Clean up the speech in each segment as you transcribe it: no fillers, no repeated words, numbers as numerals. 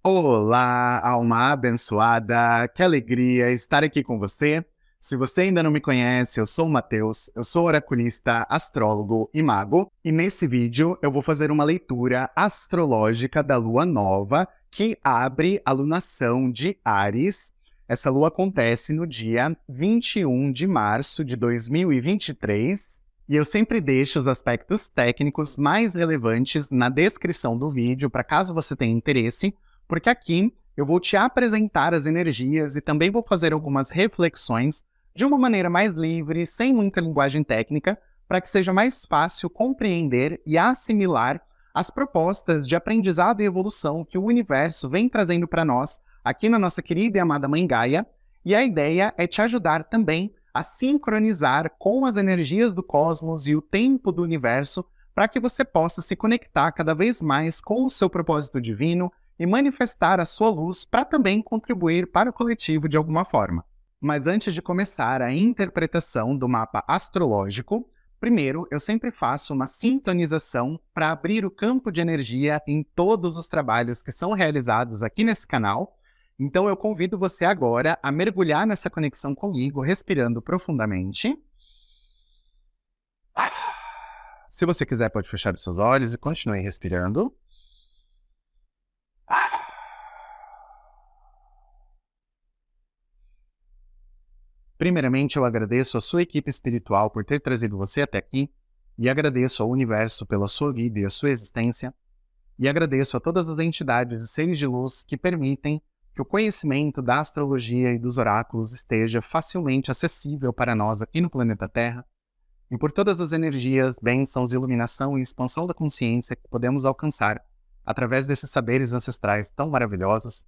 Olá, alma abençoada, que alegria estar aqui com você. Se você ainda não me conhece, eu sou o Matheus, eu sou oraculista, astrólogo e mago, e nesse vídeo eu vou fazer uma leitura astrológica da lua nova que abre a lunação de Áries. Essa lua acontece no dia 21 de março de 2023. E eu sempre deixo os aspectos técnicos mais relevantes na descrição do vídeo, para caso você tenha interesse, porque aqui eu vou te apresentar as energias e também vou fazer algumas reflexões de uma maneira mais livre, sem muita linguagem técnica, para que seja mais fácil compreender e assimilar as propostas de aprendizado e evolução que o universo vem trazendo para nós aqui na nossa querida e amada Mãe Gaia. E a ideia é te ajudar também a sincronizar com as energias do cosmos e o tempo do universo, para que você possa se conectar cada vez mais com o seu propósito divino e manifestar a sua luz para também contribuir para o coletivo de alguma forma. Mas antes de começar a interpretação do mapa astrológico, primeiro eu sempre faço uma sintonização para abrir o campo de energia em todos os trabalhos que são realizados aqui nesse canal. Então eu convido você agora a mergulhar nessa conexão comigo, respirando profundamente. Se você quiser, pode fechar os seus olhos e continue respirando. Primeiramente, eu agradeço a sua equipe espiritual por ter trazido você até aqui, e agradeço ao universo pela sua vida e a sua existência, e agradeço a todas as entidades e seres de luz que permitem que o conhecimento da astrologia e dos oráculos esteja facilmente acessível para nós aqui no planeta Terra, e por todas as energias, bênçãos, iluminação e expansão da consciência que podemos alcançar através desses saberes ancestrais tão maravilhosos.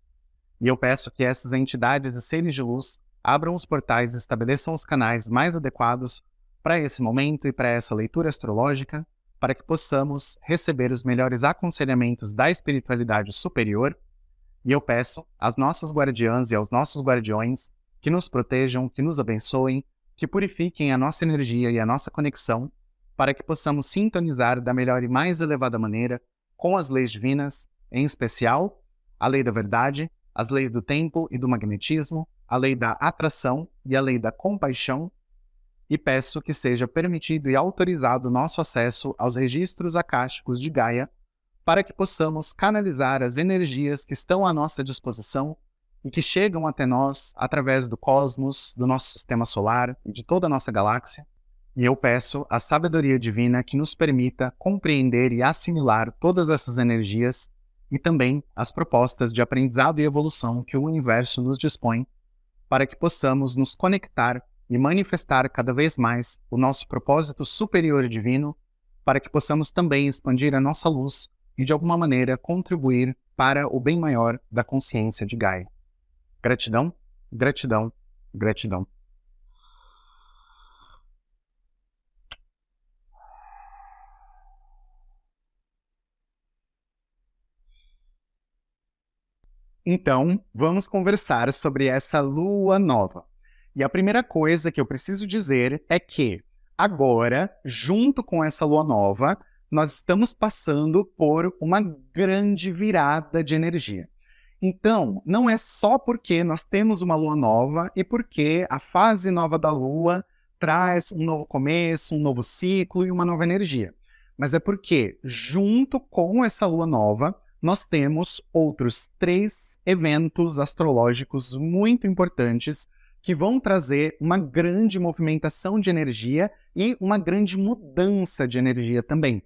E eu peço que essas entidades e seres de luz abram os portais e estabeleçam os canais mais adequados para esse momento e para essa leitura astrológica, para que possamos receber os melhores aconselhamentos da espiritualidade superior. E eu peço às nossas guardiãs e aos nossos guardiões que nos protejam, que nos abençoem, que purifiquem a nossa energia e a nossa conexão, para que possamos sintonizar da melhor e mais elevada maneira com as leis divinas, em especial a lei da verdade, as leis do tempo e do magnetismo, a lei da atração e a lei da compaixão, e peço que seja permitido e autorizado o nosso acesso aos registros akáshicos de Gaia, para que possamos canalizar as energias que estão à nossa disposição e que chegam até nós através do cosmos, do nosso sistema solar e de toda a nossa galáxia. E eu peço a sabedoria divina que nos permita compreender e assimilar todas essas energias e também as propostas de aprendizado e evolução que o universo nos dispõe, para que possamos nos conectar e manifestar cada vez mais o nosso propósito superior e divino, para que possamos também expandir a nossa luz e, de alguma maneira, contribuir para o bem maior da consciência de Gaia. Gratidão, gratidão, gratidão. Então, vamos conversar sobre essa lua nova. E a primeira coisa que eu preciso dizer é que, agora, junto com essa lua nova, nós estamos passando por uma grande virada de energia. Então, não é só porque nós temos uma lua nova e porque a fase nova da lua traz um novo começo, um novo ciclo e uma nova energia. Mas é porque, junto com essa lua nova, nós temos outros 3 eventos astrológicos muito importantes que vão trazer uma grande movimentação de energia e uma grande mudança de energia também.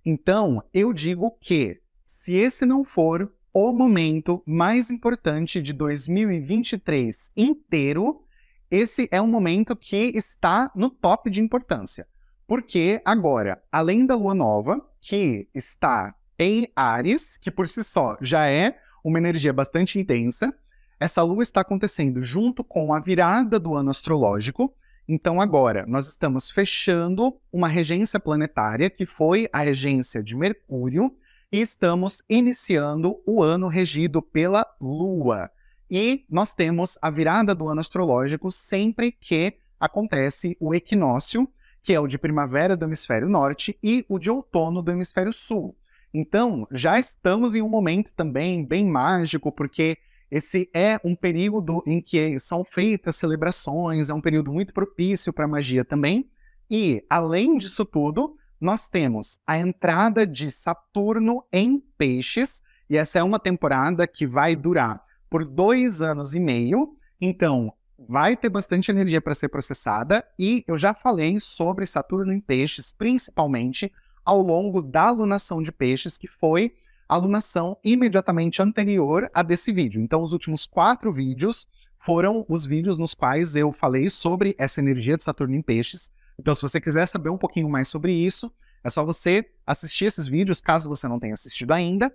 Então, eu digo que, se esse não for o momento mais importante de 2023 inteiro, esse é um momento que está no top de importância. Porque agora, além da lua nova, que está em Áries, que por si só já é uma energia bastante intensa, essa lua está acontecendo junto com a virada do ano astrológico. Então agora nós estamos fechando uma regência planetária, que foi a regência de Mercúrio, e estamos iniciando o ano regido pela Lua. E nós temos a virada do ano astrológico sempre que acontece o equinócio, que é o de primavera do hemisfério norte, e o de outono do hemisfério sul. Então, já estamos em um momento também bem mágico, porque esse é um período em que são feitas celebrações, é um período muito propício para a magia também. E, além disso tudo, nós temos a entrada de Saturno em Peixes, e essa é uma temporada que vai durar por 2 anos e meio. Então, vai ter bastante energia para ser processada, e eu já falei sobre Saturno em Peixes, principalmente ao longo da alunação de Peixes, que foi a alunação imediatamente anterior a desse vídeo. Então, os últimos 4 vídeos foram os vídeos nos quais eu falei sobre essa energia de Saturno em Peixes. Então, se você quiser saber um pouquinho mais sobre isso, é só você assistir esses vídeos, caso você não tenha assistido ainda.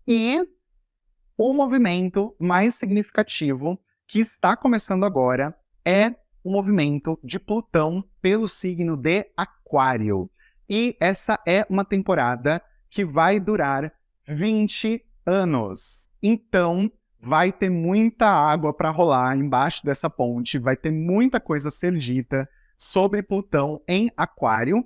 E o movimento mais significativo que está começando agora é o movimento de Plutão pelo signo de Aquário. E essa é uma temporada que vai durar 20 anos. Então, vai ter muita água para rolar embaixo dessa ponte, vai ter muita coisa a ser dita sobre Plutão em Aquário.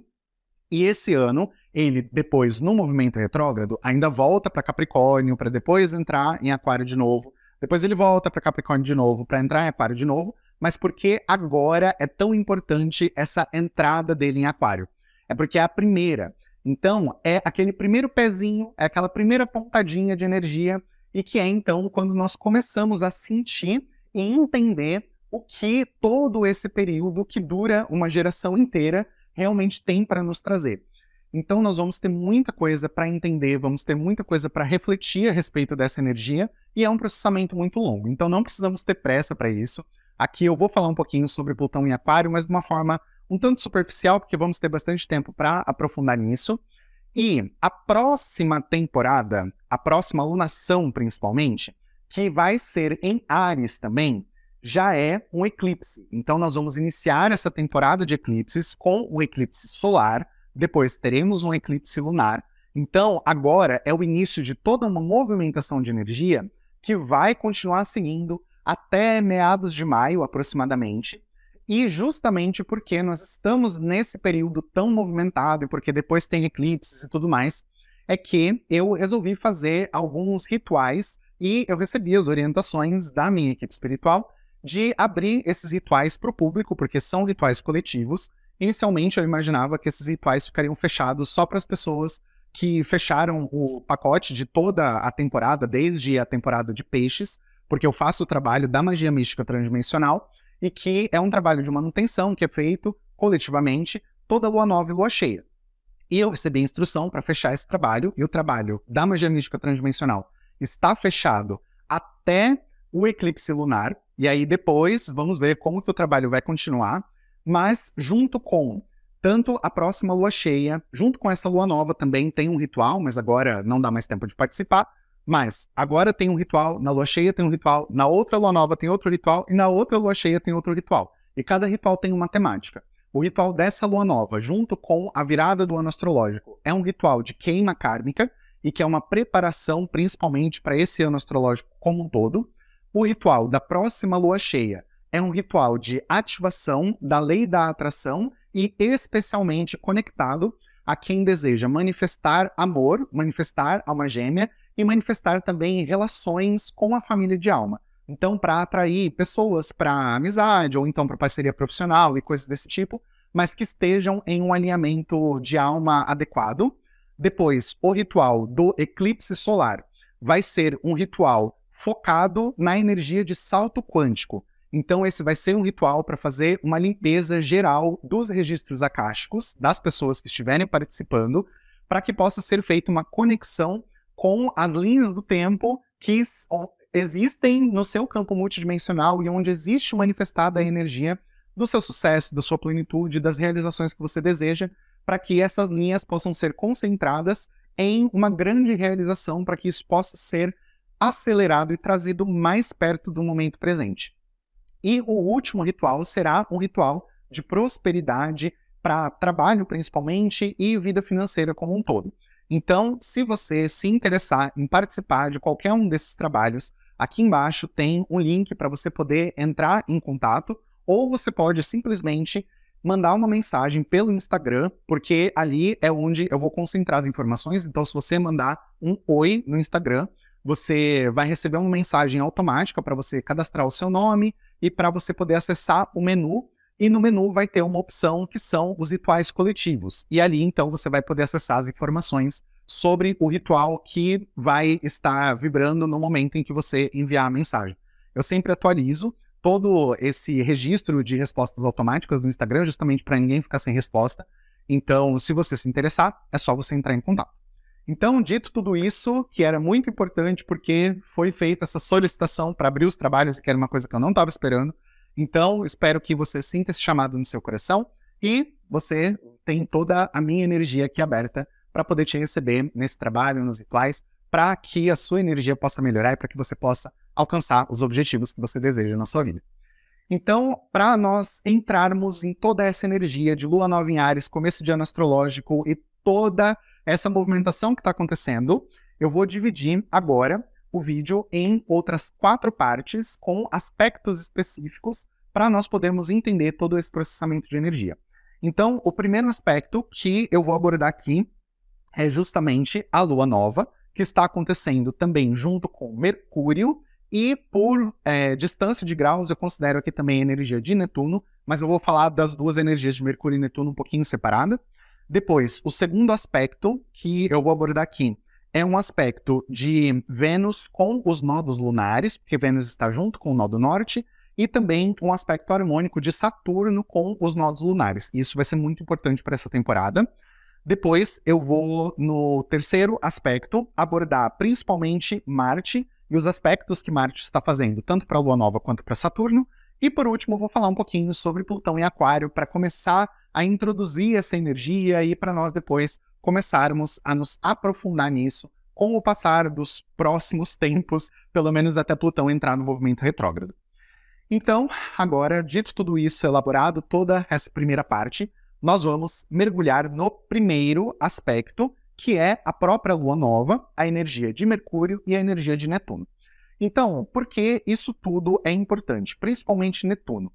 E esse ano, ele depois, no movimento retrógrado, ainda volta para Capricórnio, para depois entrar em Aquário de novo. Depois ele volta para Capricórnio de novo, para entrar em Aquário de novo. Mas por que agora é tão importante essa entrada dele em Aquário? É porque é a primeira. Então, é aquele primeiro pezinho, é aquela primeira pontadinha de energia, e que é, então, quando nós começamos a sentir e entender o que todo esse período, que dura uma geração inteira, realmente tem para nos trazer. Então, nós vamos ter muita coisa para entender, vamos ter muita coisa para refletir a respeito dessa energia, e é um processamento muito longo. Então, não precisamos ter pressa para isso. Aqui eu vou falar um pouquinho sobre Plutão em Aquário, mas de uma forma um tanto superficial, porque vamos ter bastante tempo para aprofundar nisso. E a próxima temporada, a próxima alunação principalmente, que vai ser em Áries também, já é um eclipse. Então nós vamos iniciar essa temporada de eclipses com o eclipse solar, depois teremos um eclipse lunar. Então agora é o início de toda uma movimentação de energia que vai continuar seguindo até meados de maio aproximadamente. E justamente porque nós estamos nesse período tão movimentado e porque depois tem eclipses e tudo mais, é que eu resolvi fazer alguns rituais e eu recebi as orientações da minha equipe espiritual de abrir esses rituais para o público, porque são rituais coletivos. Inicialmente eu imaginava que esses rituais ficariam fechados só para as pessoas que fecharam o pacote de toda a temporada, desde a temporada de Peixes, porque eu faço o trabalho da magia mística transdimensional, e que é um trabalho de manutenção que é feito coletivamente toda lua nova e lua cheia. E eu recebi a instrução para fechar esse trabalho, e o trabalho da magia mística transdimensional está fechado até o eclipse lunar, e aí depois vamos ver como que o trabalho vai continuar, mas junto com tanto a próxima lua cheia, junto com essa lua nova também tem um ritual, mas agora não dá mais tempo de participar. Mas agora tem um ritual, na lua cheia tem um ritual, na outra lua nova tem outro ritual, e na outra lua cheia tem outro ritual. E cada ritual tem uma temática. O ritual dessa lua nova, junto com a virada do ano astrológico, é um ritual de queima kármica, e que é uma preparação principalmente para esse ano astrológico como um todo. O ritual da próxima lua cheia é um ritual de ativação da lei da atração, e especialmente conectado a quem deseja manifestar amor, manifestar alma gêmea, e manifestar também relações com a família de alma. Então, para atrair pessoas para amizade, ou então para parceria profissional e coisas desse tipo, mas que estejam em um alinhamento de alma adequado. Depois, o ritual do eclipse solar vai ser um ritual focado na energia de salto quântico. Então, esse vai ser um ritual para fazer uma limpeza geral dos registros akáshicos das pessoas que estiverem participando, para que possa ser feita uma conexão com as linhas do tempo que existem no seu campo multidimensional e onde existe manifestada a energia do seu sucesso, da sua plenitude, das realizações que você deseja, para que essas linhas possam ser concentradas em uma grande realização, para que isso possa ser acelerado e trazido mais perto do momento presente. E o último ritual será um ritual de prosperidade para trabalho principalmente e vida financeira como um todo. Então, se você se interessar em participar de qualquer um desses trabalhos, aqui embaixo tem um link para você poder entrar em contato, ou você pode simplesmente mandar uma mensagem pelo Instagram, porque ali é onde eu vou concentrar as informações. Então, se você mandar um oi no Instagram, você vai receber uma mensagem automática para você cadastrar o seu nome e para você poder acessar o menu. E no menu vai ter uma opção que são os rituais coletivos. E ali, então, você vai poder acessar as informações sobre o ritual que vai estar vibrando no momento em que você enviar a mensagem. Eu sempre atualizo todo esse registro de respostas automáticas do Instagram, justamente para ninguém ficar sem resposta. Então, se você se interessar, é só você entrar em contato. Então, dito tudo isso, que era muito importante porque foi feita essa solicitação para abrir os trabalhos, que era uma coisa que eu não estava esperando. Então, espero que você sinta esse chamado no seu coração e você tem toda a minha energia aqui aberta para poder te receber nesse trabalho, nos rituais, para que a sua energia possa melhorar e para que você possa alcançar os objetivos que você deseja na sua vida. Então, para nós entrarmos em toda essa energia de Lua Nova em Áries, começo de ano astrológico e toda essa movimentação que está acontecendo, eu vou dividir agora o vídeo em outras 4 partes com aspectos específicos para nós podermos entender todo esse processamento de energia. Então, o primeiro aspecto que eu vou abordar aqui é justamente a Lua Nova, que está acontecendo também junto com Mercúrio, e por distância de graus eu considero aqui também a energia de Netuno, mas eu vou falar das duas energias de Mercúrio e Netuno um pouquinho separada. Depois, o segundo aspecto que eu vou abordar aqui é um aspecto de Vênus com os nodos lunares, porque Vênus está junto com o nodo norte, e também um aspecto harmônico de Saturno com os nodos lunares. Isso vai ser muito importante para essa temporada. Depois, eu vou, no terceiro aspecto, abordar principalmente Marte e os aspectos que Marte está fazendo, tanto para a Lua Nova quanto para Saturno. E, por último, eu vou falar um pouquinho sobre Plutão em Aquário, para começar a introduzir essa energia e para nós depois começarmos a nos aprofundar nisso com o passar dos próximos tempos, pelo menos até Plutão entrar no movimento retrógrado. Então, agora, dito tudo isso, elaborado toda essa primeira parte, nós vamos mergulhar no primeiro aspecto, que é a própria Lua Nova, a energia de Mercúrio e a energia de Netuno. Então, por que isso tudo é importante? Principalmente Netuno.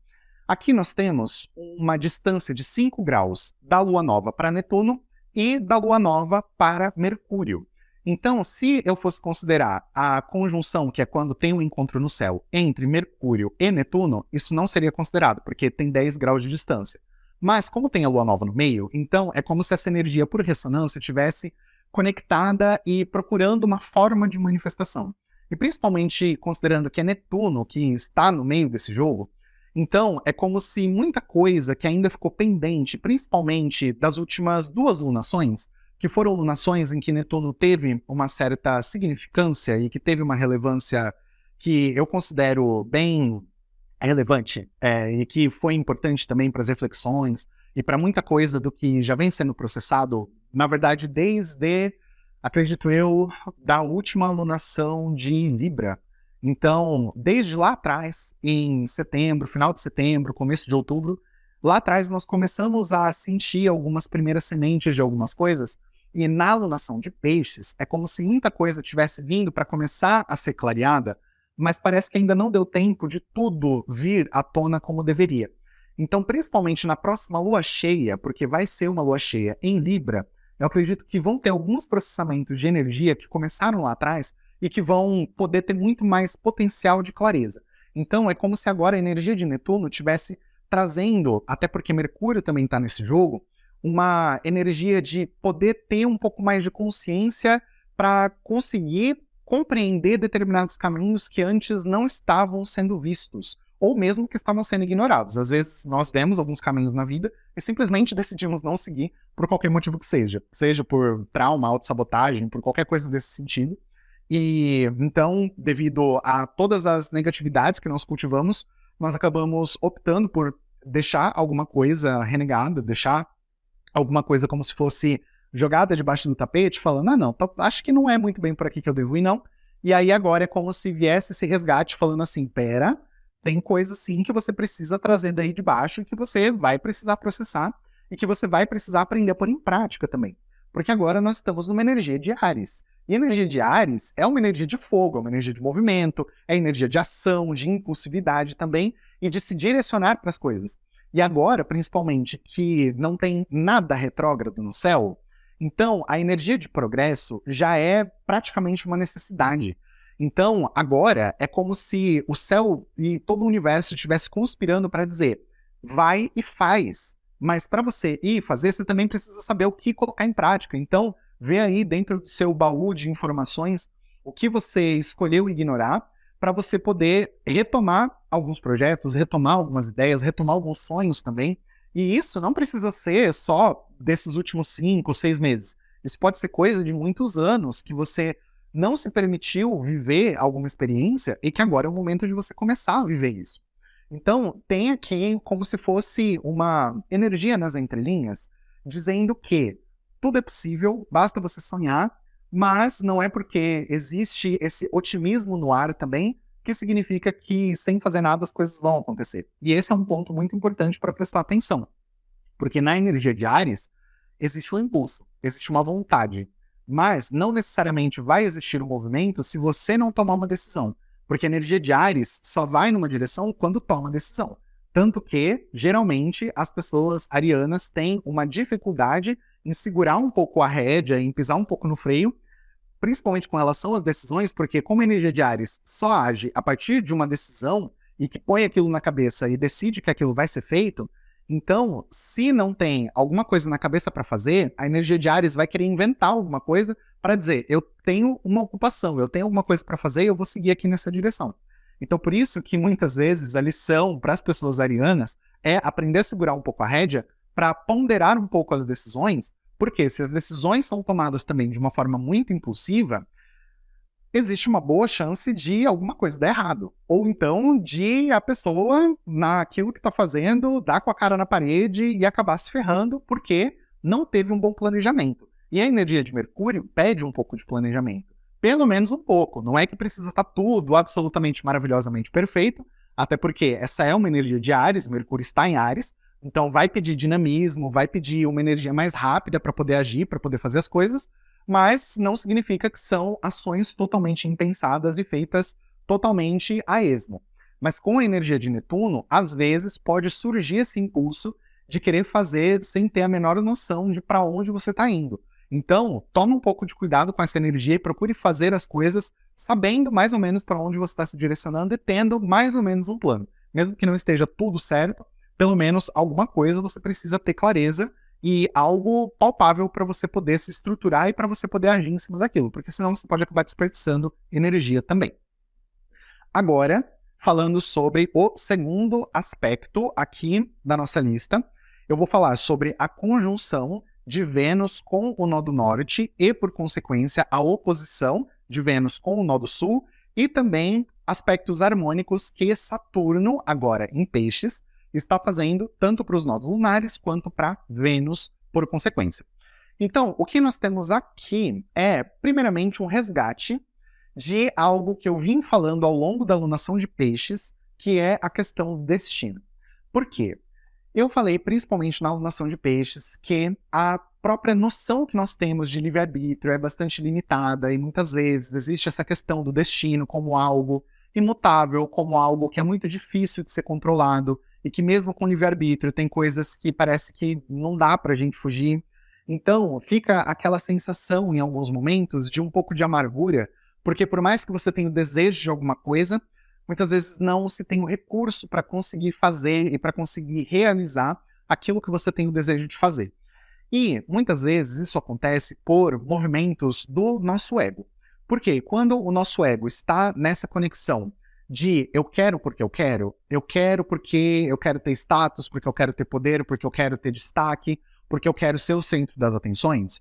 Aqui nós temos uma distância de 5 graus da Lua Nova para Netuno e da Lua Nova para Mercúrio. Então, se eu fosse considerar a conjunção, que é quando tem um encontro no céu entre Mercúrio e Netuno, isso não seria considerado, porque tem 10 graus de distância. Mas como tem a Lua Nova no meio, então é como se essa energia por ressonância estivesse conectada e procurando uma forma de manifestação. E principalmente considerando que é Netuno que está no meio desse jogo, então é como se muita coisa que ainda ficou pendente, principalmente das últimas 2 lunações, que foram lunações em que Netuno teve uma certa significância e que teve uma relevância que eu considero bem relevante, e que foi importante também para as reflexões e para muita coisa do que já vem sendo processado, na verdade, desde, acredito eu, da última alunação de Libra. Então, desde lá atrás, em setembro, final de setembro, começo de outubro, lá atrás nós começamos a sentir algumas primeiras sementes de algumas coisas, e na alunação de Peixes é como se muita coisa tivesse vindo para começar a ser clareada, mas parece que ainda não deu tempo de tudo vir à tona como deveria. Então, principalmente na próxima lua cheia, porque vai ser uma lua cheia em Libra, eu acredito que vão ter alguns processamentos de energia que começaram lá atrás e que vão poder ter muito mais potencial de clareza. Então, é como se agora a energia de Netuno estivesse trazendo, até porque Mercúrio também está nesse jogo, uma energia de poder ter um pouco mais de consciência para conseguir compreender determinados caminhos que antes não estavam sendo vistos, ou mesmo que estavam sendo ignorados. Às vezes nós vemos alguns caminhos na vida e simplesmente decidimos não seguir por qualquer motivo que seja por trauma, autossabotagem, por qualquer coisa desse sentido. E então, devido a todas as negatividades que nós cultivamos, nós acabamos optando por deixar alguma coisa renegada, deixar alguma coisa como se fosse jogada debaixo do tapete, falando, não, acho que não é muito bem por aqui que eu devo ir, não. E aí agora é como se viesse esse resgate falando assim, pera, tem coisa sim que você precisa trazer daí de baixo e que você vai precisar processar e que você vai precisar aprender a pôr em prática também. Porque agora nós estamos numa energia de Áries. E a energia de Áries é uma energia de fogo, é uma energia de movimento, é energia de ação, de impulsividade também e de se direcionar para as coisas. E agora, principalmente, que não tem nada retrógrado no céu, então a energia de progresso já é praticamente uma necessidade. Então, agora é como se o céu e todo o universo estivesse conspirando para dizer: vai e faz. Mas para você ir fazer, você também precisa saber o que colocar em prática. Então, vê aí dentro do seu baú de informações o que você escolheu ignorar para você poder retomar alguns projetos, retomar algumas ideias, retomar alguns sonhos também. E isso não precisa ser só desses últimos 5, 6 meses. Isso pode ser coisa de muitos anos que você não se permitiu viver alguma experiência e que agora é o momento de você começar a viver isso. Então, tem aqui como se fosse uma energia nas entrelinhas dizendo que tudo é possível, basta você sonhar, mas não é porque existe esse otimismo no ar também que significa que sem fazer nada as coisas vão acontecer. E esse é um ponto muito importante para prestar atenção, porque na energia de Áries existe um impulso, existe uma vontade, mas não necessariamente vai existir um movimento se você não tomar uma decisão, porque a energia de Áries só vai numa direção quando toma decisão. Tanto que, geralmente, as pessoas arianas têm uma dificuldade em segurar um pouco a rédea, em pisar um pouco no freio, principalmente com relação às decisões, porque como a energia de Áries só age a partir de uma decisão e que põe aquilo na cabeça e decide que aquilo vai ser feito, então, se não tem alguma coisa na cabeça para fazer, a energia de Áries vai querer inventar alguma coisa para dizer, eu tenho uma ocupação, eu tenho alguma coisa para fazer e eu vou seguir aqui nessa direção. Então, por isso que muitas vezes a lição para as pessoas arianas é aprender a segurar um pouco a rédea para ponderar um pouco as decisões, porque se as decisões são tomadas também de uma forma muito impulsiva, existe uma boa chance de alguma coisa dar errado. Ou então de a pessoa, naquilo que está fazendo, dar com a cara na parede e acabar se ferrando porque não teve um bom planejamento. E a energia de Mercúrio pede um pouco de planejamento. Pelo menos um pouco. Não é que precisa estar tudo absolutamente maravilhosamente perfeito, até porque essa é uma energia de Áries, Mercúrio está em Áries, então vai pedir dinamismo, vai pedir uma energia mais rápida para poder agir, para poder fazer as coisas, mas não significa que são ações totalmente impensadas e feitas totalmente a esmo. Mas com a energia de Netuno, às vezes pode surgir esse impulso de querer fazer sem ter a menor noção de para onde você está indo. Então, tome um pouco de cuidado com essa energia e procure fazer as coisas sabendo mais ou menos para onde você está se direcionando e tendo mais ou menos um plano. Mesmo que não esteja tudo certo, pelo menos alguma coisa você precisa ter clareza e algo palpável para você poder se estruturar e para você poder agir em cima daquilo, porque senão você pode acabar desperdiçando energia também. Agora, falando sobre o segundo aspecto aqui da nossa lista, eu vou falar sobre a conjunção de Vênus com o Nó do Norte e, por consequência, a oposição de Vênus com o Nó do Sul e também aspectos harmônicos que Saturno, agora em Peixes, está fazendo tanto para os nodos lunares quanto para Vênus, por consequência. Então, o que nós temos aqui é, primeiramente, um resgate de algo que eu vim falando ao longo da alunação de Peixes, que é a questão do destino. Por quê? Eu falei, principalmente na alunação de Peixes, que a própria noção que nós temos de livre-arbítrio é bastante limitada e muitas vezes existe essa questão do destino como algo imutável, como algo que é muito difícil de ser controlado e que mesmo com livre-arbítrio tem coisas que parece que não dá pra gente fugir. Então, fica aquela sensação, em alguns momentos, de um pouco de amargura, porque por mais que você tenha o desejo de alguma coisa, muitas vezes não se tem o recurso para conseguir fazer e para conseguir realizar aquilo que você tem o desejo de fazer. E, muitas vezes, isso acontece por movimentos do nosso ego. Porque quando o nosso ego está nessa conexão de eu quero porque eu quero porque eu quero ter status, porque eu quero ter poder, porque eu quero ter destaque, porque eu quero ser o centro das atenções,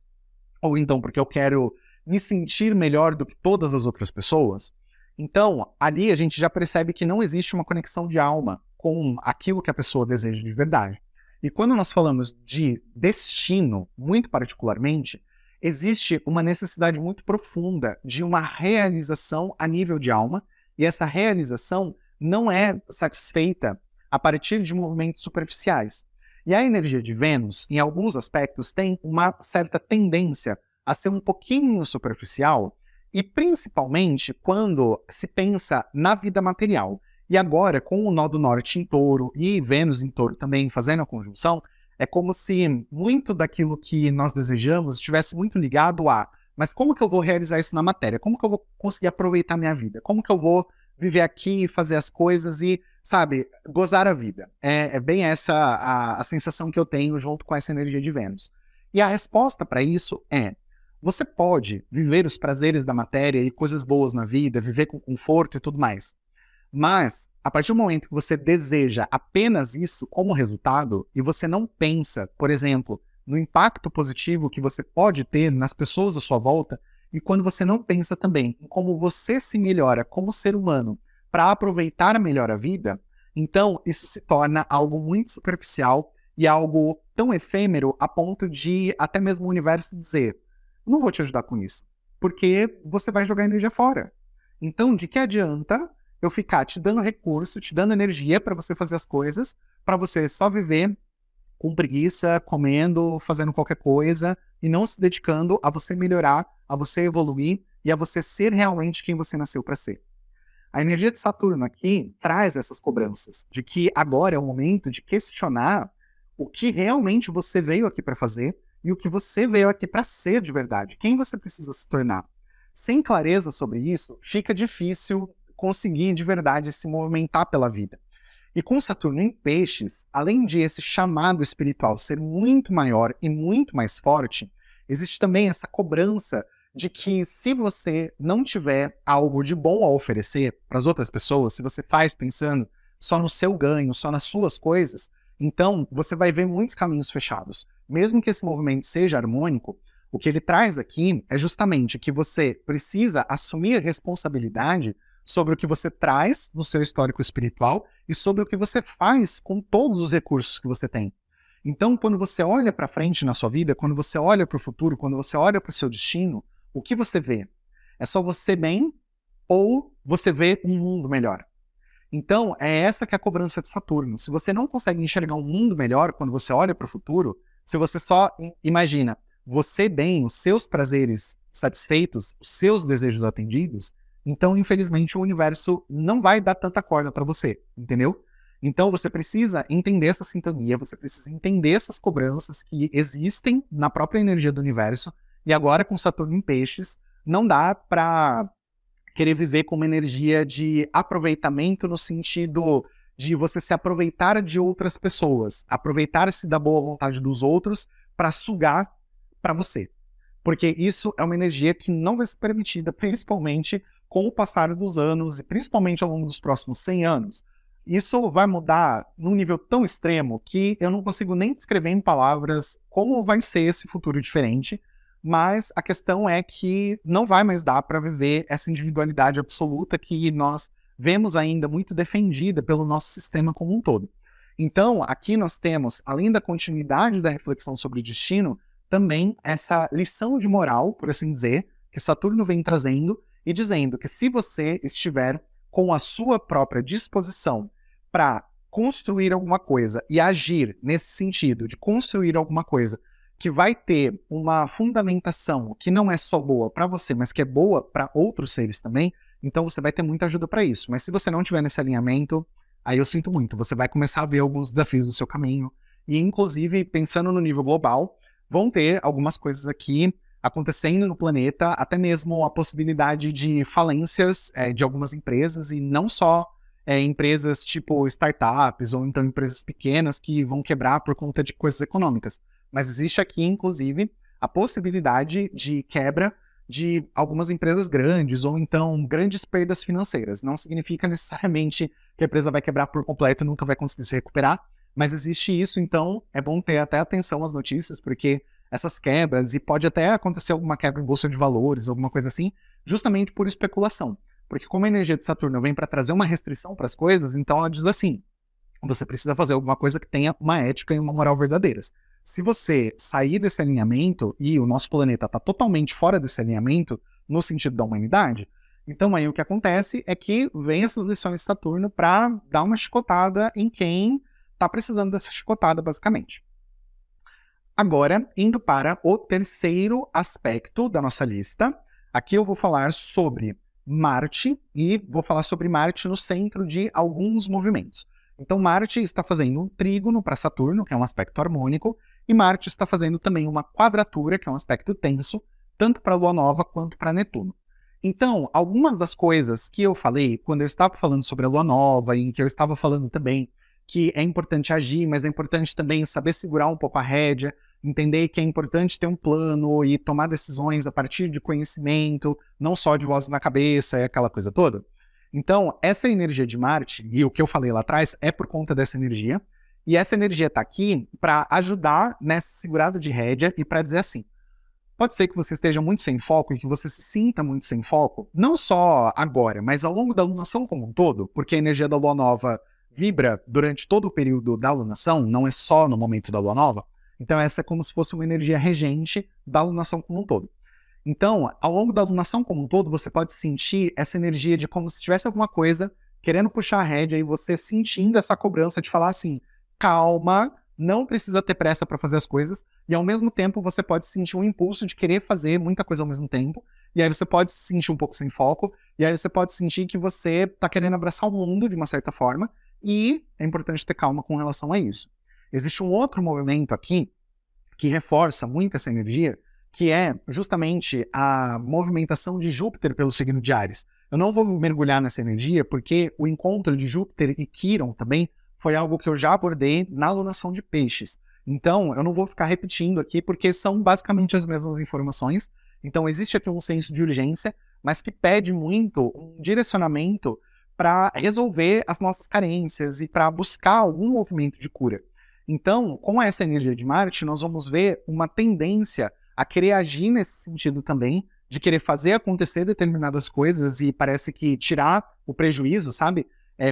ou então porque eu quero me sentir melhor do que todas as outras pessoas, então ali a gente já percebe que não existe uma conexão de alma com aquilo que a pessoa deseja de verdade. E quando nós falamos de destino, muito particularmente, existe uma necessidade muito profunda de uma realização a nível de alma, e essa realização não é satisfeita a partir de movimentos superficiais. E a energia de Vênus, em alguns aspectos, tem uma certa tendência a ser um pouquinho superficial, e principalmente quando se pensa na vida material. E agora, com o nó do norte em touro e Vênus em touro também fazendo a conjunção, é como se muito daquilo que nós desejamos estivesse muito ligado a mas como que eu vou realizar isso na matéria? Como que eu vou conseguir aproveitar minha vida? Como que eu vou viver aqui, fazer as coisas e, sabe, gozar a vida? É bem essa a sensação que eu tenho junto com essa energia de Vênus. E a resposta para isso é: você pode viver os prazeres da matéria e coisas boas na vida, viver com conforto e tudo mais. Mas, a partir do momento que você deseja apenas isso como resultado, e você não pensa, por exemplo, no impacto positivo que você pode ter nas pessoas à sua volta, e quando você não pensa também em como você se melhora como ser humano para aproveitar melhor a vida, então isso se torna algo muito superficial e algo tão efêmero a ponto de até mesmo o universo dizer: não vou te ajudar com isso, porque você vai jogar energia fora. Então, de que adianta eu ficar te dando recurso, te dando energia para você fazer as coisas, para você só viver com preguiça, comendo, fazendo qualquer coisa e não se dedicando a você melhorar, a você evoluir e a você ser realmente quem você nasceu para ser. A energia de Saturno aqui traz essas cobranças, de que agora é o momento de questionar o que realmente você veio aqui para fazer e o que você veio aqui para ser de verdade, quem você precisa se tornar. Sem clareza sobre isso, fica difícil conseguir de verdade se movimentar pela vida. E com Saturno em Peixes, além de esse chamado espiritual ser muito maior e muito mais forte, existe também essa cobrança de que se você não tiver algo de bom a oferecer para as outras pessoas, se você faz pensando só no seu ganho, só nas suas coisas, então você vai ver muitos caminhos fechados. Mesmo que esse movimento seja harmônico, o que ele traz aqui é justamente que você precisa assumir a responsabilidade sobre o que você traz no seu histórico espiritual e sobre o que você faz com todos os recursos que você tem. Então, quando você olha para frente na sua vida, quando você olha para o futuro, quando você olha para o seu destino, o que você vê? É só você bem ou você vê um mundo melhor? Então, é essa que é a cobrança de Saturno. Se você não consegue enxergar um mundo melhor quando você olha para o futuro, se você só imagina você bem, os seus prazeres satisfeitos, os seus desejos atendidos, então, infelizmente, o universo não vai dar tanta corda para você, entendeu? Então, você precisa entender essa sintonia, você precisa entender essas cobranças que existem na própria energia do universo, e agora com Saturno em Peixes, não dá para querer viver com uma energia de aproveitamento no sentido de você se aproveitar de outras pessoas, aproveitar-se da boa vontade dos outros para sugar para você. Porque isso é uma energia que não vai ser permitida, principalmente com o passar dos anos e principalmente ao longo dos próximos 100 anos. Isso vai mudar num nível tão extremo que eu não consigo nem descrever em palavras como vai ser esse futuro diferente, mas a questão é que não vai mais dar para viver essa individualidade absoluta que nós vemos ainda muito defendida pelo nosso sistema como um todo. Então, aqui nós temos, além da continuidade da reflexão sobre o destino, também essa lição de moral, por assim dizer, que Saturno vem trazendo e dizendo que se você estiver com a sua própria disposição para construir alguma coisa e agir nesse sentido de construir alguma coisa que vai ter uma fundamentação que não é só boa para você, mas que é boa para outros seres também, então você vai ter muita ajuda para isso. Mas se você não tiver nesse alinhamento, aí eu sinto muito, você vai começar a ver alguns desafios no seu caminho e, inclusive, pensando no nível global, vão ter algumas coisas aqui acontecendo no planeta, até mesmo a possibilidade de falências de algumas empresas, e não só empresas tipo startups ou então empresas pequenas que vão quebrar por conta de coisas econômicas. Mas existe aqui, inclusive, a possibilidade de quebra de algumas empresas grandes ou então grandes perdas financeiras. Não significa necessariamente que a empresa vai quebrar por completo e nunca vai conseguir se recuperar, mas existe isso, então é bom ter até atenção às notícias, porque essas quebras, e pode até acontecer alguma quebra em bolsa de valores, alguma coisa assim, justamente por especulação. Porque como a energia de Saturno vem para trazer uma restrição para as coisas, então ela diz assim, você precisa fazer alguma coisa que tenha uma ética e uma moral verdadeiras. Se você sair desse alinhamento, e o nosso planeta está totalmente fora desse alinhamento, no sentido da humanidade, então aí o que acontece é que vem essas lições de Saturno para dar uma chicotada em quem está precisando dessa chicotada, basicamente. Agora, indo para o terceiro aspecto da nossa lista, aqui eu vou falar sobre Marte, e vou falar sobre Marte no centro de alguns movimentos. Então, Marte está fazendo um trígono para Saturno, que é um aspecto harmônico, e Marte está fazendo também uma quadratura, que é um aspecto tenso, tanto para a Lua Nova quanto para Netuno. Então, algumas das coisas que eu falei quando eu estava falando sobre a Lua Nova, e em que eu estava falando também que é importante agir, mas é importante também saber segurar um pouco a rédea, entender que é importante ter um plano e tomar decisões a partir de conhecimento, não só de voz na cabeça e aquela coisa toda. Então, essa energia de Marte, e o que eu falei lá atrás, é por conta dessa energia, e essa energia está aqui para ajudar nessa segurada de rédea e para dizer assim, pode ser que você esteja muito sem foco e que você se sinta muito sem foco, não só agora, mas ao longo da alunação como um todo, porque a energia da Lua Nova vibra durante todo o período da alunação, não é só no momento da Lua Nova. Então essa é como se fosse uma energia regente da alunação como um todo. Então, ao longo da alunação como um todo, você pode sentir essa energia de como se tivesse alguma coisa querendo puxar a rédea e você sentindo essa cobrança de falar assim, calma, não precisa ter pressa para fazer as coisas, e ao mesmo tempo você pode sentir um impulso de querer fazer muita coisa ao mesmo tempo, e aí você pode se sentir um pouco sem foco, e aí você pode sentir que você está querendo abraçar o mundo de uma certa forma, e é importante ter calma com relação a isso. Existe um outro movimento aqui que reforça muito essa energia, que é justamente a movimentação de Júpiter pelo signo de Áries. Eu não vou mergulhar nessa energia porque o encontro de Júpiter e Quirón também foi algo que eu já abordei na alunação de Peixes. Então, eu não vou ficar repetindo aqui porque são basicamente as mesmas informações. Então, existe aqui um senso de urgência, mas que pede muito um direcionamento para resolver as nossas carências e para buscar algum movimento de cura. Então, com essa energia de Marte, nós vamos ver uma tendência a querer agir nesse sentido também, de querer fazer acontecer determinadas coisas e parece que tirar o prejuízo, sabe?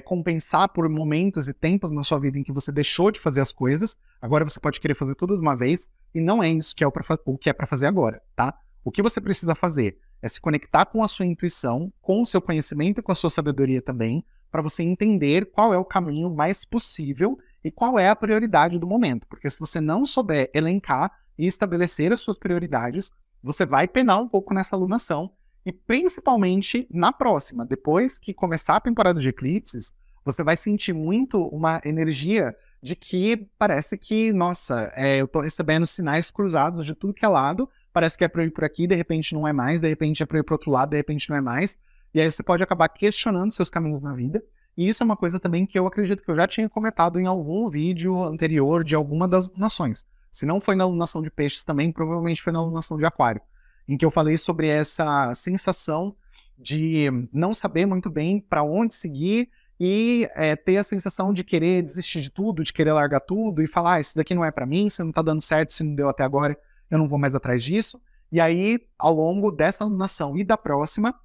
Compensar por momentos e tempos na sua vida em que você deixou de fazer as coisas, agora você pode querer fazer tudo de uma vez, e não é isso que é o que é para fazer agora, tá? O que você precisa fazer é se conectar com a sua intuição, com o seu conhecimento e com a sua sabedoria também, para você entender qual é o caminho mais possível e qual é a prioridade do momento. Porque se você não souber elencar e estabelecer as suas prioridades, você vai penar um pouco nessa alunação, e principalmente na próxima, depois que começar a temporada de eclipses, você vai sentir muito uma energia de que parece que, nossa, eu tô recebendo sinais cruzados de tudo que é lado, parece que é para eu ir por aqui, de repente não é mais, de repente é para eu ir para outro lado, de repente não é mais, e aí você pode acabar questionando seus caminhos na vida, e isso é uma coisa também que eu acredito que eu já tinha comentado em algum vídeo anterior de alguma das alunações. Se não foi na alunação de Peixes também, provavelmente foi na alunação de Aquário, em que eu falei sobre essa sensação de não saber muito bem para onde seguir e ter a sensação de querer desistir de tudo, de querer largar tudo e falar, isso daqui não é para mim, se não tá dando certo, se não deu até agora, eu não vou mais atrás disso. E aí, ao longo dessa alunação e da próxima,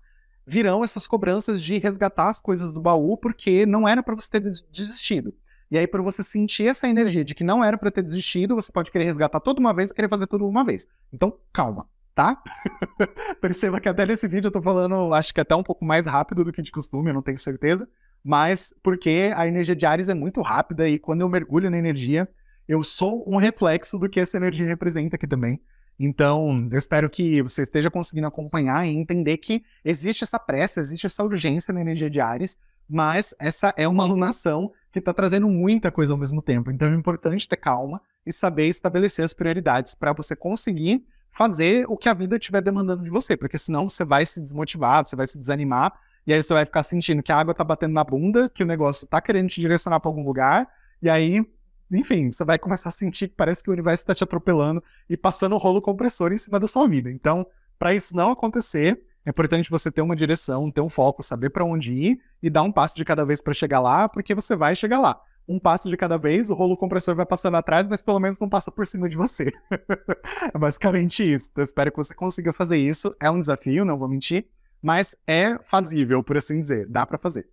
virão essas cobranças de resgatar as coisas do baú, porque não era para você ter desistido. E aí, para você sentir essa energia de que não era para ter desistido, você pode querer resgatar tudo uma vez e querer fazer tudo uma vez. Então, calma, tá? Perceba que até nesse vídeo eu tô falando, acho que até um pouco mais rápido do que de costume, eu não tenho certeza, mas porque a energia de Áries é muito rápida e quando eu mergulho na energia, eu sou um reflexo do que essa energia representa aqui também. Então, eu espero que você esteja conseguindo acompanhar e entender que existe essa pressa, existe essa urgência na energia de Áries, mas essa é uma alunação que está trazendo muita coisa ao mesmo tempo. Então é importante ter calma e saber estabelecer as prioridades para você conseguir fazer o que a vida estiver demandando de você, porque senão você vai se desmotivar, você vai se desanimar, e aí você vai ficar sentindo que a água está batendo na bunda, que o negócio está querendo te direcionar para algum lugar, e aí, enfim, você vai começar a sentir que parece que o universo está te atropelando e passando o rolo compressor em cima da sua vida. Então, para isso não acontecer, é importante você ter uma direção, ter um foco, saber para onde ir e dar um passo de cada vez para chegar lá, porque você vai chegar lá. Um passo de cada vez, o rolo compressor vai passando atrás, mas pelo menos não passa por cima de você. É basicamente isso. Eu espero que você consiga fazer isso. É um desafio, não vou mentir, mas é fazível, por assim dizer. Dá para fazer.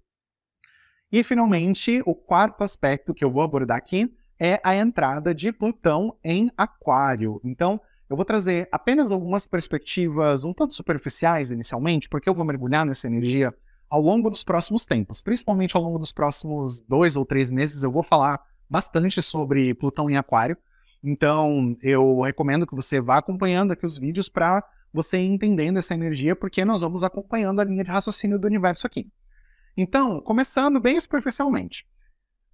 E, finalmente, o quarto aspecto que eu vou abordar aqui é a entrada de Plutão em Aquário. Então, eu vou trazer apenas algumas perspectivas um tanto superficiais inicialmente, porque eu vou mergulhar nessa energia ao longo dos próximos tempos. Principalmente ao longo dos próximos 2 ou 3 meses, eu vou falar bastante sobre Plutão em Aquário. Então, eu recomendo que você vá acompanhando aqui os vídeos para você ir entendendo essa energia, porque nós vamos acompanhando a linha de raciocínio do universo aqui. Então, começando bem superficialmente,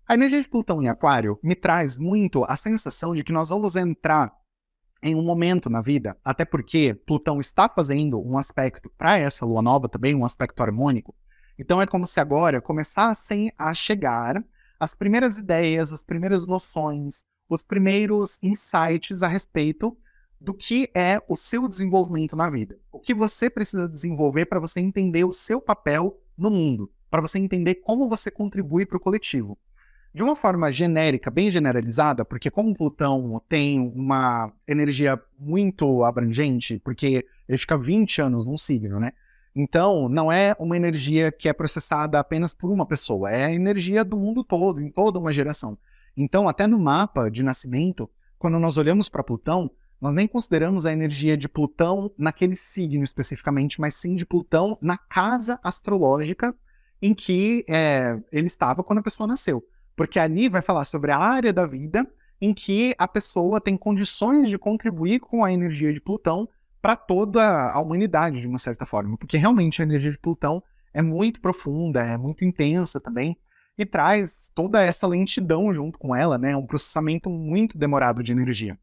a energia de Plutão em Aquário me traz muito a sensação de que nós vamos entrar em um momento na vida, até porque Plutão está fazendo um aspecto para essa lua nova também, um aspecto harmônico. Então é como se agora começassem a chegar as primeiras ideias, as primeiras noções, os primeiros insights a respeito do que é o seu desenvolvimento na vida. O que você precisa desenvolver para você entender o seu papel no mundo, para você entender como você contribui para o coletivo. De uma forma genérica, bem generalizada, porque como Plutão tem uma energia muito abrangente, porque ele fica 20 anos num signo, né? Então, não é uma energia que é processada apenas por uma pessoa, é a energia do mundo todo, em toda uma geração. Então, até no mapa de nascimento, quando nós olhamos para Plutão, nós nem consideramos a energia de Plutão naquele signo especificamente, mas sim de Plutão na casa astrológica em que ele estava quando a pessoa nasceu. Porque ali vai falar sobre a área da vida em que a pessoa tem condições de contribuir com a energia de Plutão para toda a humanidade, de uma certa forma. Porque realmente a energia de Plutão é muito profunda, é muito intensa também, e traz toda essa lentidão junto com ela, né? Um processamento muito demorado de energia.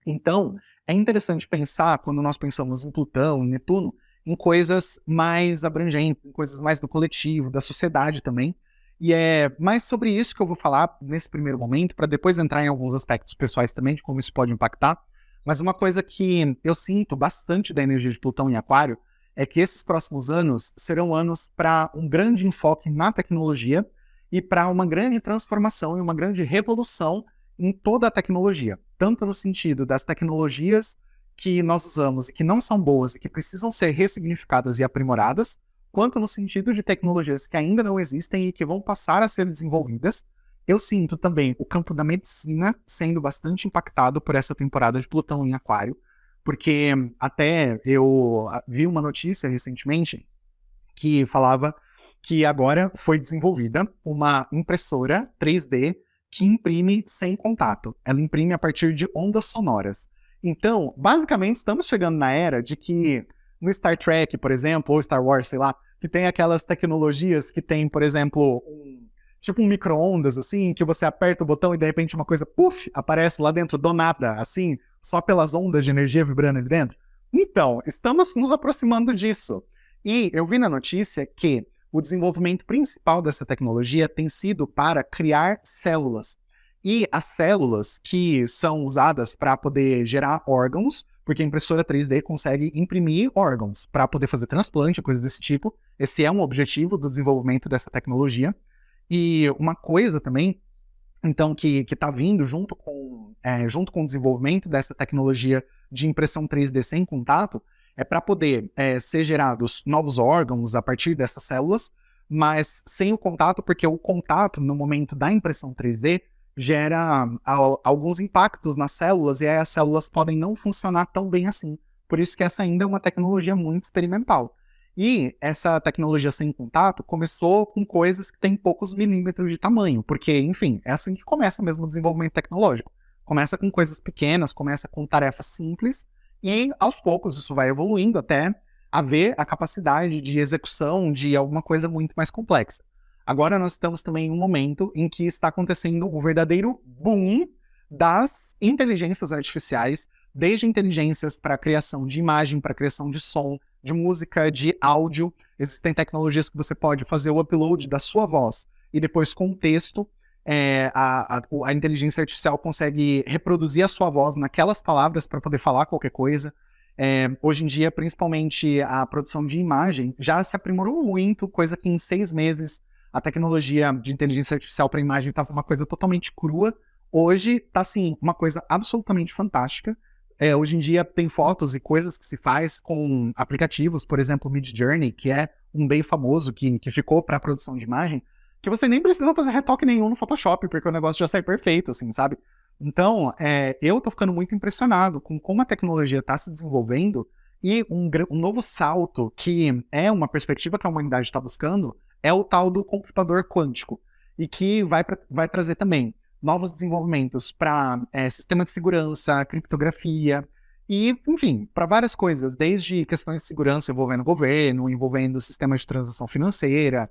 Então, é interessante pensar, quando nós pensamos em Plutão, em Netuno, em coisas mais abrangentes, em coisas mais do coletivo, da sociedade também. E é mais sobre isso que eu vou falar nesse primeiro momento, para depois entrar em alguns aspectos pessoais também, de como isso pode impactar. Mas uma coisa que eu sinto bastante da energia de Plutão em Aquário é que esses próximos anos serão anos para um grande enfoque na tecnologia e para uma grande transformação e uma grande revolução em toda a tecnologia, tanto no sentido das tecnologias que nós usamos e que não são boas e que precisam ser ressignificadas e aprimoradas, quanto no sentido de tecnologias que ainda não existem e que vão passar a ser desenvolvidas. Eu sinto também o campo da medicina sendo bastante impactado por essa temporada de Plutão em Aquário, porque até eu vi uma notícia recentemente que falava que agora foi desenvolvida uma impressora 3D que imprime sem contato. Ela imprime a partir de ondas sonoras. Então, basicamente, estamos chegando na era de que no Star Trek, por exemplo, ou Star Wars, sei lá, que tem aquelas tecnologias que tem, por exemplo, tipo um micro-ondas, assim, que você aperta o botão e de repente uma coisa, puf, aparece lá dentro do nada, assim, só pelas ondas de energia vibrando ali dentro. Então, estamos nos aproximando disso. E eu vi na notícia que o desenvolvimento principal dessa tecnologia tem sido para criar células. E as células que são usadas para poder gerar órgãos, porque a impressora 3D consegue imprimir órgãos para poder fazer transplante, coisas desse tipo. Esse é um objetivo do desenvolvimento dessa tecnologia. E uma coisa também, então, que está vindo junto com o desenvolvimento dessa tecnologia de impressão 3D sem contato, é para poder ser gerados novos órgãos a partir dessas células, mas sem o contato, porque o contato, no momento da impressão 3D, gera alguns impactos nas células, e aí as células podem não funcionar tão bem assim. Por isso que essa ainda é uma tecnologia muito experimental. E essa tecnologia sem contato começou com coisas que têm poucos milímetros de tamanho, porque, enfim, é assim que começa mesmo o desenvolvimento tecnológico. Começa com coisas pequenas, começa com tarefas simples, e aos poucos isso vai evoluindo até haver a capacidade de execução de alguma coisa muito mais complexa. Agora nós estamos também em um momento em que está acontecendo um verdadeiro boom das inteligências artificiais, desde inteligências para a criação de imagem, para a criação de som, de música, de áudio. Existem tecnologias que você pode fazer o upload da sua voz e depois com o texto, a inteligência artificial consegue reproduzir a sua voz naquelas palavras para poder falar qualquer coisa. Hoje em dia, principalmente a produção de imagem já se aprimorou muito, coisa que em 6 meses a tecnologia de inteligência artificial para imagem estava uma coisa totalmente crua. Hoje está, assim, uma coisa absolutamente fantástica. Hoje em dia tem fotos e coisas que se faz com aplicativos, por exemplo, o Midjourney, que é um bem famoso que ficou para a produção de imagem, que você nem precisa fazer retoque nenhum no Photoshop, porque o negócio já sai perfeito, assim, sabe? Então, eu tô ficando muito impressionado com como a tecnologia está se desenvolvendo e um novo salto, que é uma perspectiva que a humanidade está buscando, é o tal do computador quântico, e que vai trazer também novos desenvolvimentos para sistema de segurança, criptografia, E, enfim, para várias coisas, desde questões de segurança envolvendo o governo, envolvendo sistemas de transação financeira,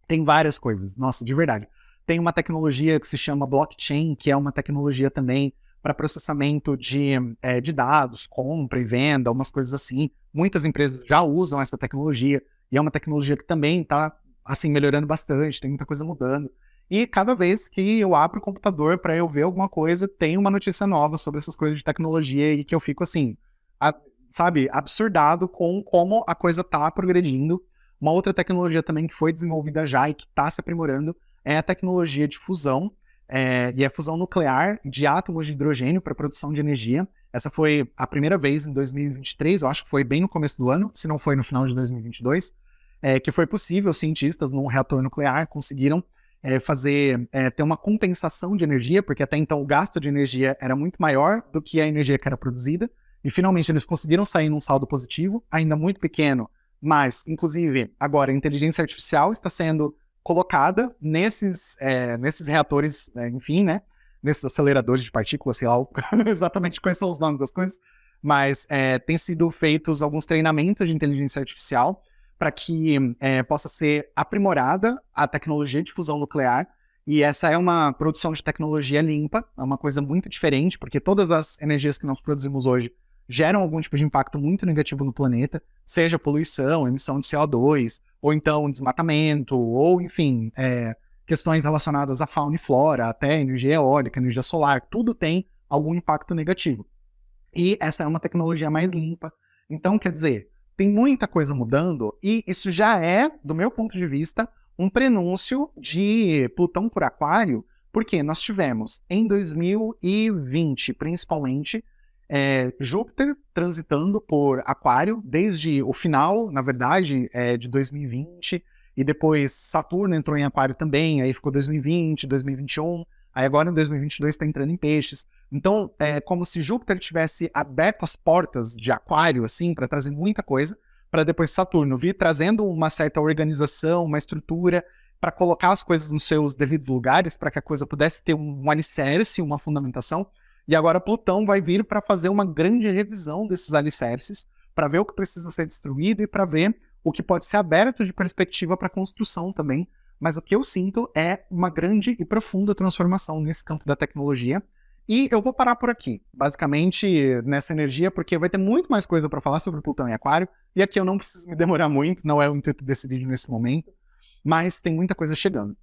tem várias coisas. Nossa, de verdade. Tem uma tecnologia que se chama blockchain, que é uma tecnologia também para processamento de dados, compra e venda, umas coisas assim. Muitas empresas já usam essa tecnologia e é uma tecnologia que também está assim melhorando bastante, tem muita coisa mudando. E cada vez que eu abro o computador para eu ver alguma coisa, tem uma notícia nova sobre essas coisas de tecnologia e que eu fico assim, sabe, absurdado com como a coisa está progredindo. Uma outra tecnologia também que foi desenvolvida já e que está se aprimorando é a tecnologia de fusão, e a fusão nuclear de átomos de hidrogênio para produção de energia. Essa foi a primeira vez em 2023, eu acho que foi bem no começo do ano, se não foi no final de 2022, que foi possível, cientistas num reator nuclear conseguiram ter uma compensação de energia, porque até então o gasto de energia era muito maior do que a energia que era produzida, e finalmente eles conseguiram sair num saldo positivo, ainda muito pequeno, mas, inclusive, agora a inteligência artificial está sendo colocada nesses reatores, enfim, né? Nesses aceleradores de partículas, sei lá exatamente quais são os nomes das coisas, mas tem sido feitos alguns treinamentos de inteligência artificial para que possa ser aprimorada a tecnologia de fusão nuclear, e essa é uma produção de tecnologia limpa, é uma coisa muito diferente, porque todas as energias que nós produzimos hoje geram algum tipo de impacto muito negativo no planeta, seja poluição, emissão de CO2, ou então desmatamento, ou enfim, questões relacionadas à fauna e flora, até energia eólica, energia solar, tudo tem algum impacto negativo. E essa é uma tecnologia mais limpa. Então, quer dizer, tem muita coisa mudando, e isso já é, do meu ponto de vista, um prenúncio de Plutão por Aquário, porque nós tivemos, em 2020, principalmente, Júpiter transitando por Aquário, desde o final, na verdade, de 2020, e depois Saturno entrou em Aquário também, aí ficou 2020, 2021, aí agora em 2022 está entrando em Peixes. Então, é como se Júpiter tivesse aberto as portas de Aquário, assim, para trazer muita coisa, para depois Saturno vir trazendo uma certa organização, uma estrutura, para colocar as coisas nos seus devidos lugares, para que a coisa pudesse ter um alicerce, uma fundamentação. E agora Plutão vai vir para fazer uma grande revisão desses alicerces, para ver o que precisa ser destruído e para ver o que pode ser aberto de perspectiva para construção também. Mas o que eu sinto é uma grande e profunda transformação nesse campo da tecnologia. E eu vou parar por aqui, basicamente nessa energia, porque vai ter muito mais coisa para falar sobre Plutão e Aquário, e aqui eu não preciso me demorar muito, não é o intuito desse vídeo nesse momento, mas tem muita coisa chegando.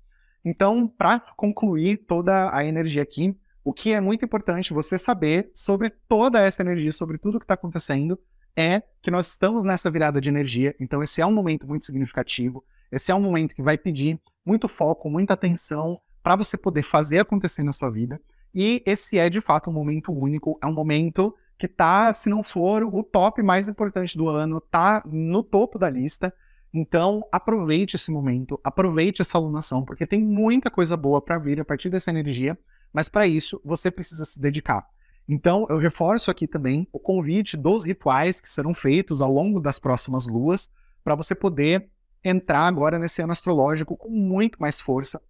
Então, para concluir toda a energia aqui, o que é muito importante você saber sobre toda essa energia, sobre tudo que está acontecendo, é que nós estamos nessa virada de energia, então esse é um momento muito significativo, esse é um momento que vai pedir muito foco, muita atenção, para você poder fazer acontecer na sua vida, e esse é de fato um momento único, é um momento que tá, se não for o top mais importante do ano, tá no topo da lista. Então aproveite esse momento, aproveite essa alunação, porque tem muita coisa boa para vir a partir dessa energia, mas para isso você precisa se dedicar. Então eu reforço aqui também o convite dos rituais que serão feitos ao longo das próximas luas, para você poder entrar agora nesse ano astrológico com muito mais força,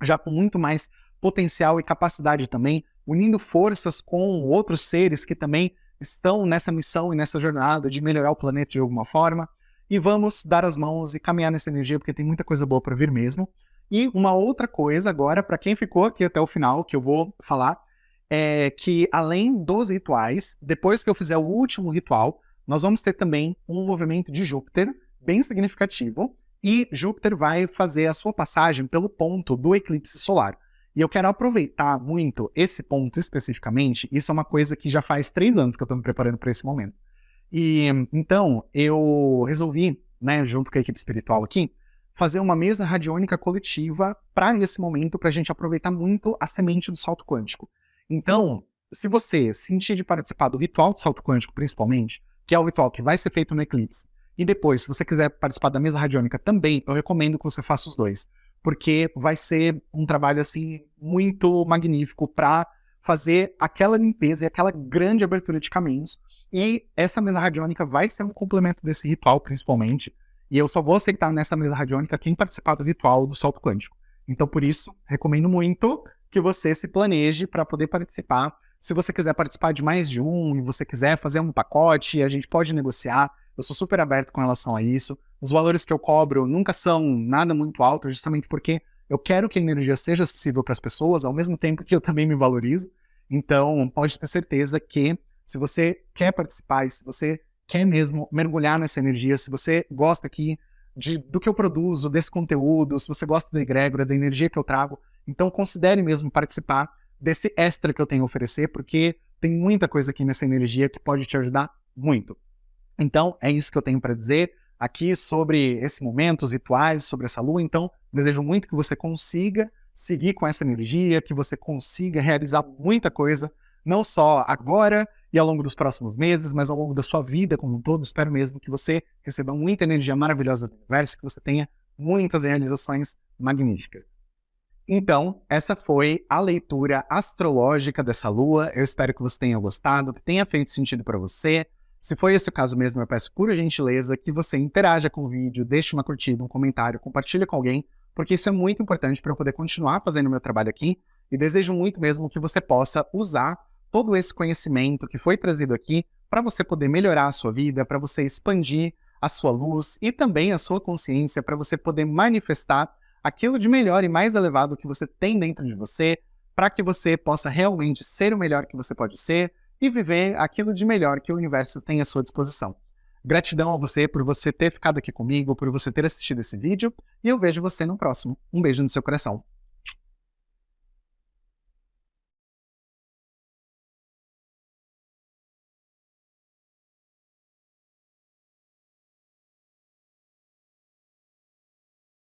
já com muito mais potencial e capacidade também, unindo forças com outros seres que também estão nessa missão e nessa jornada de melhorar o planeta de alguma forma. E vamos dar as mãos e caminhar nessa energia, porque tem muita coisa boa para vir mesmo. E uma outra coisa agora, para quem ficou aqui até o final, que eu vou falar, é que além dos rituais, depois que eu fizer o último ritual, nós vamos ter também um movimento de Júpiter bem significativo, e Júpiter vai fazer a sua passagem pelo ponto do eclipse solar. E eu quero aproveitar muito esse ponto especificamente, isso é uma coisa que já faz 3 anos que eu estou me preparando para esse momento. E então eu resolvi, né, junto com a equipe espiritual aqui, fazer uma mesa radiônica coletiva para esse momento, para a gente aproveitar muito a semente do salto quântico. Então, se você sentir de participar do ritual do salto quântico, principalmente, que é o ritual que vai ser feito no eclipse, e depois, se você quiser participar da mesa radiônica também, eu recomendo que você faça os dois, porque vai ser um trabalho assim muito magnífico para fazer aquela limpeza e aquela grande abertura de caminhos. E essa mesa radiônica vai ser um complemento desse ritual, principalmente. E eu só vou aceitar nessa mesa radiônica quem participar do ritual do salto quântico. Então, por isso, recomendo muito que você se planeje para poder participar. Se você quiser participar de mais de um e você quiser fazer um pacote, a gente pode negociar. Eu sou super aberto com relação a isso. Os valores que eu cobro nunca são nada muito altos, justamente porque eu quero que a energia seja acessível para as pessoas, ao mesmo tempo que eu também me valorizo. Então, pode ter certeza que se você quer participar e se você quer mesmo mergulhar nessa energia, se você gosta aqui do que eu produzo, desse conteúdo, se você gosta da egrégora, da energia que eu trago, então considere mesmo participar desse extra que eu tenho a oferecer, porque tem muita coisa aqui nessa energia que pode te ajudar muito. Então, é isso que eu tenho para dizer aqui sobre esse momento, os rituais, sobre essa lua. Então, desejo muito que você consiga seguir com essa energia, que você consiga realizar muita coisa, não só agora e ao longo dos próximos meses, mas ao longo da sua vida como um todo. Espero mesmo que você receba muita energia maravilhosa do universo, que você tenha muitas realizações magníficas. Então, essa foi a leitura astrológica dessa lua. Eu espero que você tenha gostado, que tenha feito sentido para você. Se foi esse o caso mesmo, eu peço por gentileza que você interaja com o vídeo, deixe uma curtida, um comentário, compartilhe com alguém, porque isso é muito importante para eu poder continuar fazendo o meu trabalho aqui, e desejo muito mesmo que você possa usar todo esse conhecimento que foi trazido aqui para você poder melhorar a sua vida, para você expandir a sua luz e também a sua consciência, para você poder manifestar aquilo de melhor e mais elevado que você tem dentro de você, para que você possa realmente ser o melhor que você pode ser e viver aquilo de melhor que o universo tem à sua disposição. Gratidão a você por você ter ficado aqui comigo, por você ter assistido esse vídeo, e eu vejo você no próximo. Um beijo no seu coração.